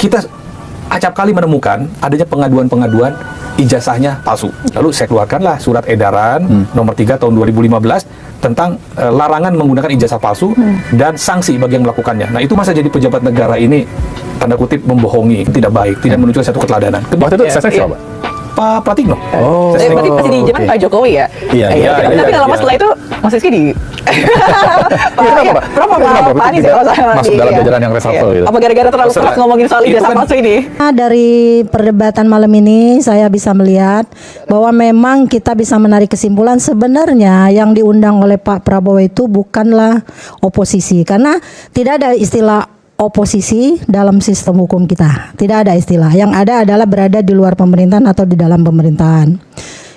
Kita acap kali menemukan adanya pengaduan-pengaduan ijazahnya palsu. Lalu saya keluarkanlah surat edaran nomor 3 tahun 2015 tentang larangan menggunakan ijazah palsu dan sanksi bagi yang melakukannya. Nah, itu masa jadi pejabat negara ini tanda kutip membohongi, tidak baik, tidak menunjukkan satu keteladanan. Waktu itu saya siapa? Pak Pratikno. Berarti masih di zaman Pak Jokowi ya? Iya. Tapi lama setelah itu Mas Rizky di Pak Anies ya? Masuk dalam jajaran yang reshuffle gitu. Apa gara-gara terlalu keras ngomongin soal ijazah palsu ini? Dari perdebatan malam ini saya bisa melihat bahwa memang kita bisa menarik kesimpulan sebenarnya yang diundang oleh Pak Prabowo itu bukanlah oposisi, karena tidak ada istilah oposisi dalam sistem hukum kita. Tidak ada istilah. Yang ada adalah berada di luar pemerintahan atau di dalam pemerintahan.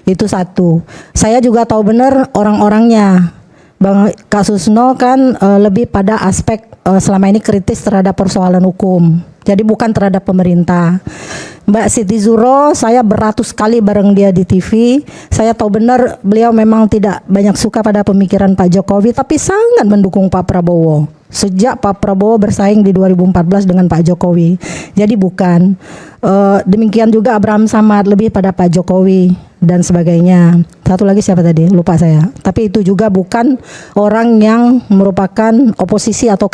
Itu satu. Saya juga tahu benar orang-orangnya. Bang Kasusno kan lebih pada aspek selama ini kritis terhadap persoalan hukum. Jadi bukan terhadap pemerintah. Mbak Siti Zuro, saya beratus kali bareng dia di TV. Saya tahu benar beliau memang tidak banyak suka pada pemikiran Pak Jokowi, tapi sangat mendukung Pak Prabowo. Sejak Pak Prabowo bersaing di 2014 dengan Pak Jokowi. Jadi bukan. Demikian juga Abraham Samad lebih pada Pak Jokowi dan sebagainya. Satu lagi siapa tadi? Lupa saya. Tapi itu juga bukan orang yang merupakan oposisi atau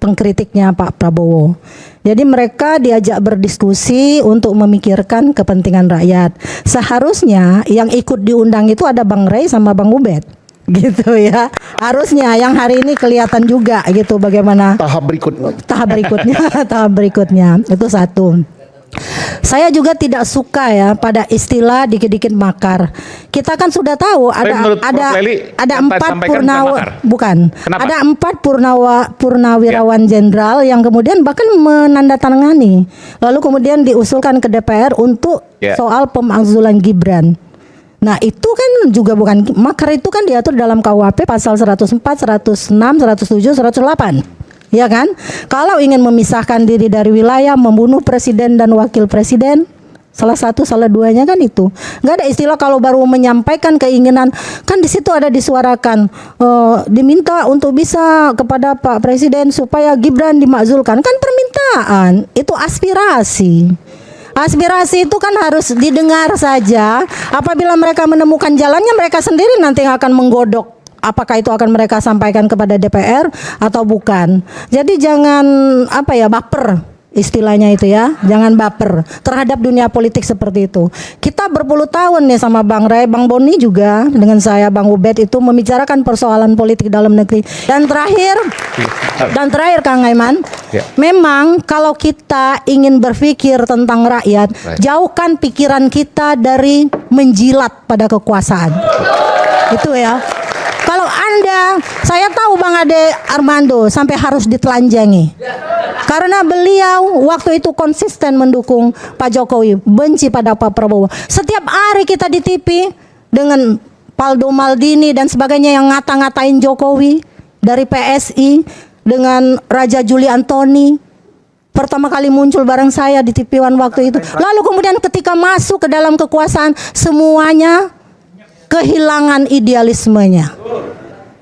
pengkritiknya Pak Prabowo. Jadi mereka diajak berdiskusi untuk memikirkan kepentingan rakyat. Seharusnya yang ikut diundang itu ada Bang Rey sama Bang Ubed. Gitu ya. Harusnya yang hari ini kelihatan juga gitu bagaimana tahap berikutnya. Itu satu. Saya juga tidak suka ya pada istilah dikit-dikit makar. Kita kan sudah tahu ada empat purnawirawan jenderal yang kemudian bahkan menandatangani. Lalu kemudian diusulkan ke DPR untuk soal pemakzulan Gibran. Nah itu kan juga bukan makar, itu kan diatur dalam KUHP pasal 104, 106, 107, 108. Ya kan? Kalau ingin memisahkan diri dari wilayah, membunuh presiden dan wakil presiden, salah satu, salah duanya kan itu. Nggak ada istilah kalau baru menyampaikan keinginan, kan di situ ada disuarakan diminta untuk bisa kepada Pak Presiden supaya Gibran dimakzulkan. Kan permintaan, itu aspirasi. Aspirasi itu kan harus didengar saja. Apabila mereka menemukan jalannya, mereka sendiri nanti akan menggodok apakah itu akan mereka sampaikan kepada DPR atau bukan. Jadi jangan baper, istilahnya itu ya. Jangan baper terhadap dunia politik seperti itu. Kita berpuluh tahun nih sama Bang Ray, Bang Boni juga dengan saya, Bang Ubed itu membicarakan persoalan politik dalam negeri. Dan terakhir Kang Aiman, memang kalau kita ingin berpikir tentang rakyat, jauhkan pikiran kita dari menjilat pada kekuasaan. Itu ya. Kalau saya tahu Bang Ade Armando sampai harus ditelanjangi. Karena beliau waktu itu konsisten mendukung Pak Jokowi, benci pada Pak Prabowo. Setiap hari kita di TV dengan Paldo Maldini dan sebagainya yang ngata-ngatain Jokowi, dari PSI dengan Raja Juli Antoni. Pertama kali muncul bareng saya di TV One waktu itu. Lalu kemudian ketika masuk ke dalam kekuasaan, semuanya kehilangan idealismenya.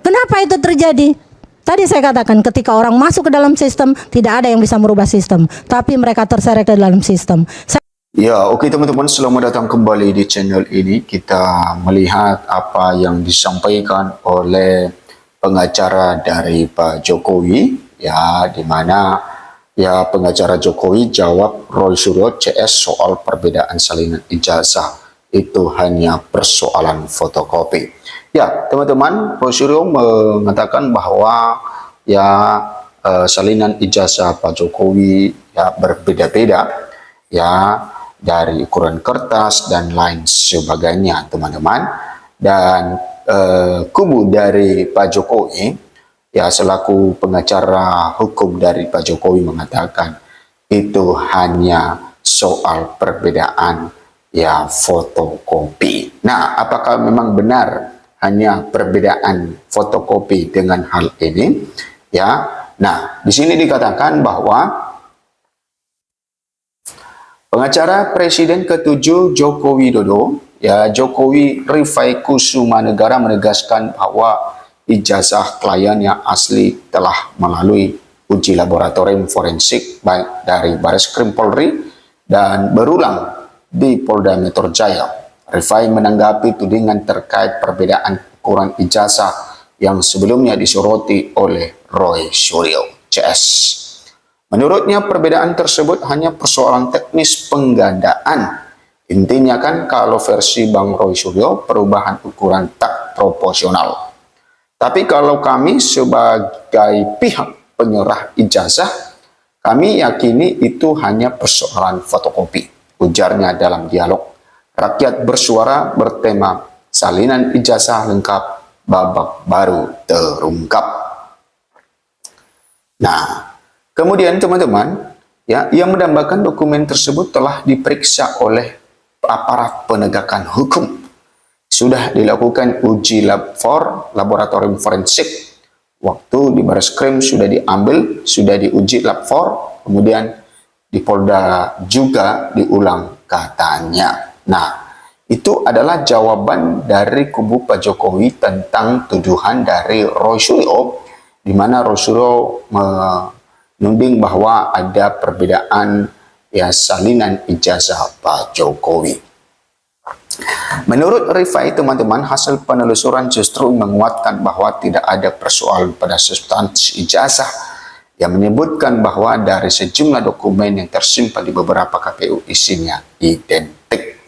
Kenapa itu terjadi? Tadi saya katakan ketika orang masuk ke dalam sistem, tidak ada yang bisa merubah sistem, tapi mereka terseret ke dalam sistem. Ya, oke teman-teman, selamat datang kembali di channel ini. Kita melihat apa yang disampaikan oleh pengacara dari Pak Jokowi, ya, di mana ya pengacara Jokowi jawab Roy Suryo CS soal perbedaan salinan ijazah itu hanya persoalan fotokopi. Ya, teman-teman, Roy Suryo mengatakan bahwa ya salinan ijazah Pak Jokowi ya berbeda-beda ya, dari ukuran kertas dan lain sebagainya, teman-teman. Dan kubu dari Pak Jokowi ya selaku pengacara hukum dari Pak Jokowi mengatakan itu hanya soal perbedaan ya fotokopi. Nah, apakah memang benar hanya perbedaan fotokopi dengan hal ini? Ya, nah di sini dikatakan bahwa pengacara Presiden ke-7 Joko Widodo, ya Jokowi Rifai Kusuma Negara menegaskan bahwa ijazah klien yang asli telah melalui uji laboratorium forensik baik dari Bareskrim Polri dan berulang di Polda Metro Jaya. Rifai menanggapi tudingan terkait perbedaan ukuran ijazah yang sebelumnya disoroti oleh Roy Suryo CS. Menurutnya perbedaan tersebut hanya persoalan teknis penggandaan. Intinya kan kalau versi Bang Roy Suryo perubahan ukuran tak proporsional. Tapi kalau kami sebagai pihak penyerah ijazah, kami yakini itu hanya persoalan fotokopi. Ujarnya dalam dialog Rakyat Bersuara bertema salinan ijazah lengkap babak baru terungkap. Nah, kemudian teman-teman, ya, yang menambahkan dokumen tersebut telah diperiksa oleh aparat penegakan hukum. Sudah dilakukan uji lab for laboratorium forensik. Waktu di Bareskrim sudah diambil, sudah diuji lab for, kemudian di Polda juga diulang katanya. Nah, itu adalah jawaban dari kubu Pak Jokowi tentang tuduhan dari Roy Suryo, di mana Roy Suryo menuding bahwa ada perbedaan ya salinan ijazah Pak Jokowi. Menurut Rifai, teman-teman, hasil penelusuran justru menguatkan bahwa tidak ada persoalan pada substansi ijazah yang menyebutkan bahwa dari sejumlah dokumen yang tersimpan di beberapa KPU isinya identik.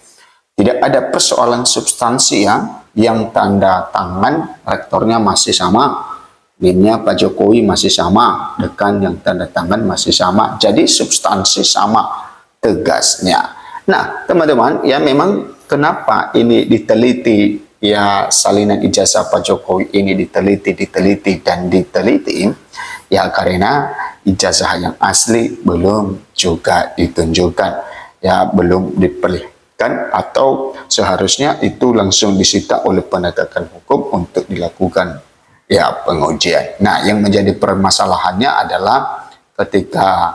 Tidak ada persoalan substansi ya, yang tanda tangan rektornya masih sama, NIM-nya Pak Jokowi masih sama, dekan yang tanda tangan masih sama, jadi substansi sama, tegasnya. Nah, teman-teman, ya memang kenapa ini diteliti, ya salinan ijazah Pak Jokowi ini diteliti, dan diteliti, ya karena ijazah yang asli belum juga ditunjukkan, ya belum diperlihatkan, atau seharusnya itu langsung disita oleh penegakan hukum untuk dilakukan ya pengujian. Nah, yang menjadi permasalahannya adalah ketika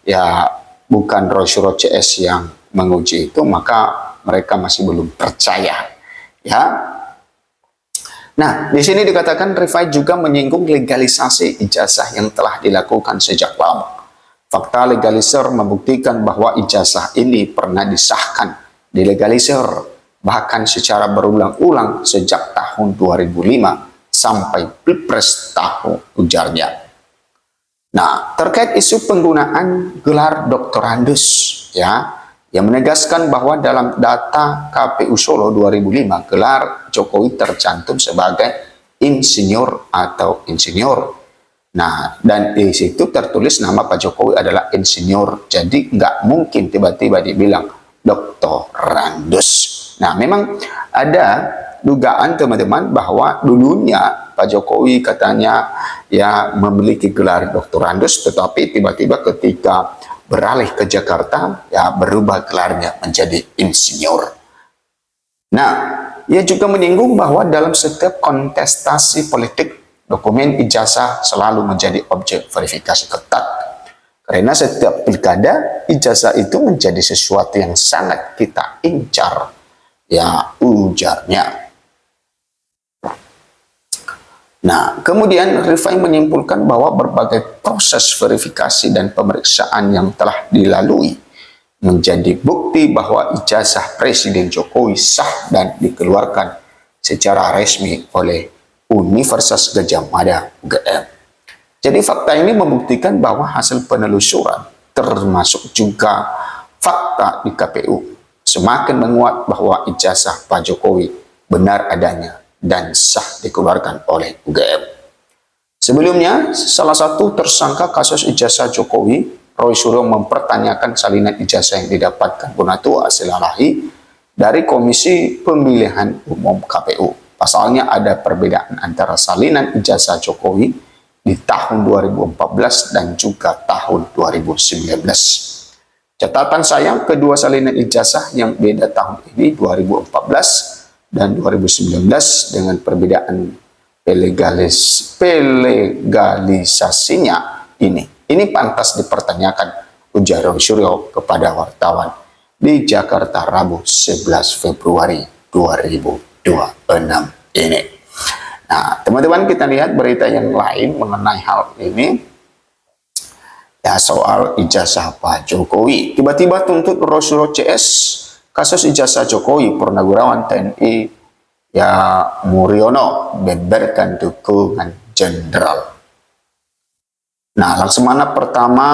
ya bukan Roy Suryo CS yang menguji itu, maka mereka masih belum percaya. Ya. Nah, di sini dikatakan Rifai juga menyinggung legalisasi ijazah yang telah dilakukan sejak lama. Fakta legalisir membuktikan bahwa ijazah ini pernah disahkan, dilegalisir, bahkan secara berulang-ulang sejak tahun 2005 sampai Pilpres tahun, ujarnya. Nah, terkait isu penggunaan gelar doktorandus, ya, yang menegaskan bahwa dalam data KPU Solo 2005, gelar Jokowi tercantum sebagai insinyur atau insinyur. Nah, dan di situ tertulis nama Pak Jokowi adalah insinyur, jadi nggak mungkin tiba-tiba dibilang doktorandus. Nah, memang ada dugaan teman-teman bahwa dulunya Pak Jokowi katanya ya memiliki gelar doktorandus, tetapi tiba-tiba ketika beralih ke Jakarta ya berubah gelarnya menjadi insinyur. Nah, ia juga menyinggung bahwa dalam setiap kontestasi politik, dokumen ijazah selalu menjadi objek verifikasi ketat. Karena setiap pilkada, ijazah itu menjadi sesuatu yang sangat kita incar, ya ujarnya. Nah, kemudian Rifai menyimpulkan bahwa berbagai proses verifikasi dan pemeriksaan yang telah dilalui menjadi bukti bahwa ijazah Presiden Jokowi sah dan dikeluarkan secara resmi oleh Universitas Gadjah Mada UGM. Jadi fakta ini membuktikan bahwa hasil penelusuran termasuk juga fakta di KPU semakin menguat bahwa ijazah Pak Jokowi benar adanya dan sah dikeluarkan oleh UGM. Sebelumnya, salah satu tersangka kasus ijazah Jokowi, Roy Suryo, mempertanyakan salinan ijazah yang didapatkan Bonatua Silalahi dari Komisi Pemilihan Umum KPU. Pasalnya ada perbedaan antara salinan ijazah Jokowi di tahun 2014 dan juga tahun 2019. Catatan saya, kedua salinan ijazah yang beda tahun ini 2014 dan 2019 dengan perbedaan legalisasinya ini pantas dipertanyakan, ujar Roy Suryo kepada wartawan di Jakarta Rabu 11 Februari 2026 ini. Nah, teman-teman, kita lihat berita yang lain mengenai hal ini. ya soal ijazah Pak Jokowi. Tiba-tiba tuntut Rasul CS kasus ijazah Jokowi, Purnawirawan TNI ya Muriono beberkan dukungan jenderal. Nah, Laksamana pertama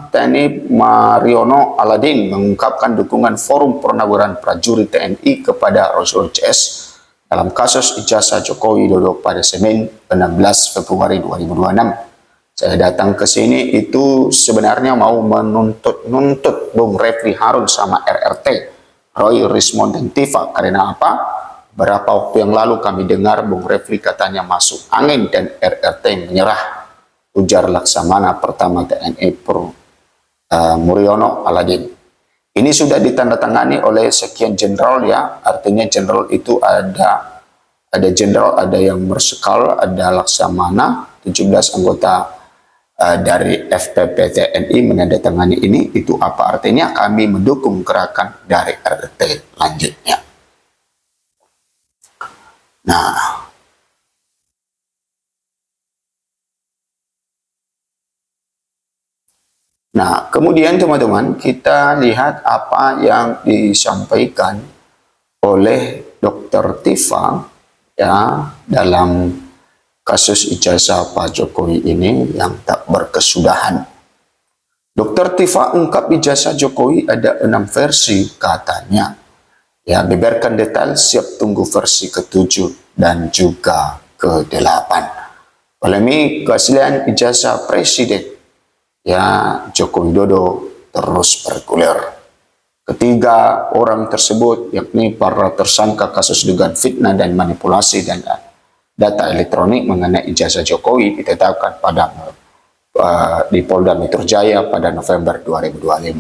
TNI Mariono Aladin mengungkapkan dukungan Forum Purnawirawan Prajurit TNI kepada Rasul CS dalam kasus ijazah Jokowi Dodo pada Senin 16 Februari 2026. Saya datang ke sini itu sebenarnya mau menuntut Bung Refli Harun sama RRT, Roy Rismond dan Tifa. Karena apa? Berapa waktu yang lalu kami dengar Bung Refli katanya masuk angin dan RRT menyerah. Ujar Laksamana pertama TNI Muriono Aladin. Ini sudah ditandatangani oleh sekian jenderal ya. Artinya jenderal itu ada jenderal, ada yang Marsikal, ada Laksamana, 17 anggota dari FPP TNI menandatangani ini. Itu apa artinya? Kami mendukung gerakan dari RT lanjutnya. Nah, kemudian teman-teman kita lihat apa yang disampaikan oleh Dr. Tifa ya dalam kasus ijazah Pak Jokowi ini yang tak berkesudahan. Dr. Tifa ungkap ijazah Jokowi ada 6 versi katanya. Ya, beberkan detail, siap tunggu versi ke-7 dan juga ke-8. Polemik keaslian ijazah Presiden ya Joko Widodo terus bergulir. Ketiga orang tersebut yakni para tersangka kasus dugaan fitnah dan manipulasi dan data elektronik mengenai ijazah Jokowi ditetapkan pada di Polda Metro Jaya pada November 2025.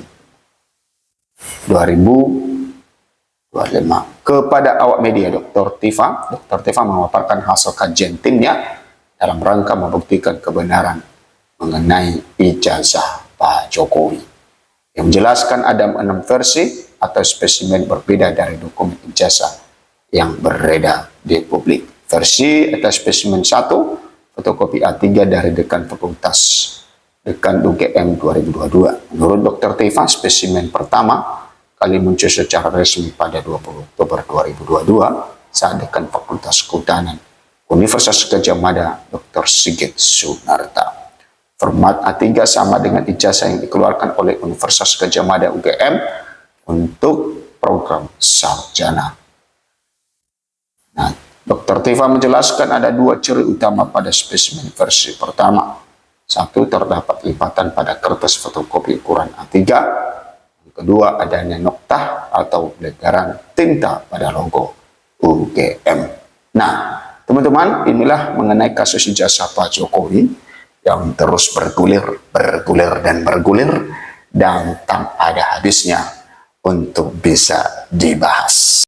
Kepada awak media, Dr. Tifa memaparkan hasil kajian timnya dalam rangka membuktikan kebenaran mengenai ijazah Pak Jokowi. Yang menjelaskan ada 6 versi atau spesimen berbeda dari dokumen ijazah yang beredar di publik. Versi atau spesimen 1, fotokopi A3 dari Dekan Fakultas Dekan UGM 2022. Menurut Dr. Tifa, spesimen pertama kali muncul secara resmi pada 20 Oktober 2022 saat Dekan Fakultas Kehutanan Universitas Gadjah Mada Dr. Sigit Sunarta. Format A3 sama dengan ijazah yang dikeluarkan oleh Universitas Gadjah Mada UGM untuk program sarjana. Nah, Dr. Tifa menjelaskan ada 2 ciri utama pada spesimen versi pertama. 1, terdapat lipatan pada kertas fotokopi ukuran A3. Yang kedua, adanya noktah atau letaran tinta pada logo UGM. Nah, teman-teman, inilah mengenai kasus ijazah Pak Jokowi yang terus bergulir dan tak ada habisnya untuk bisa dibahas.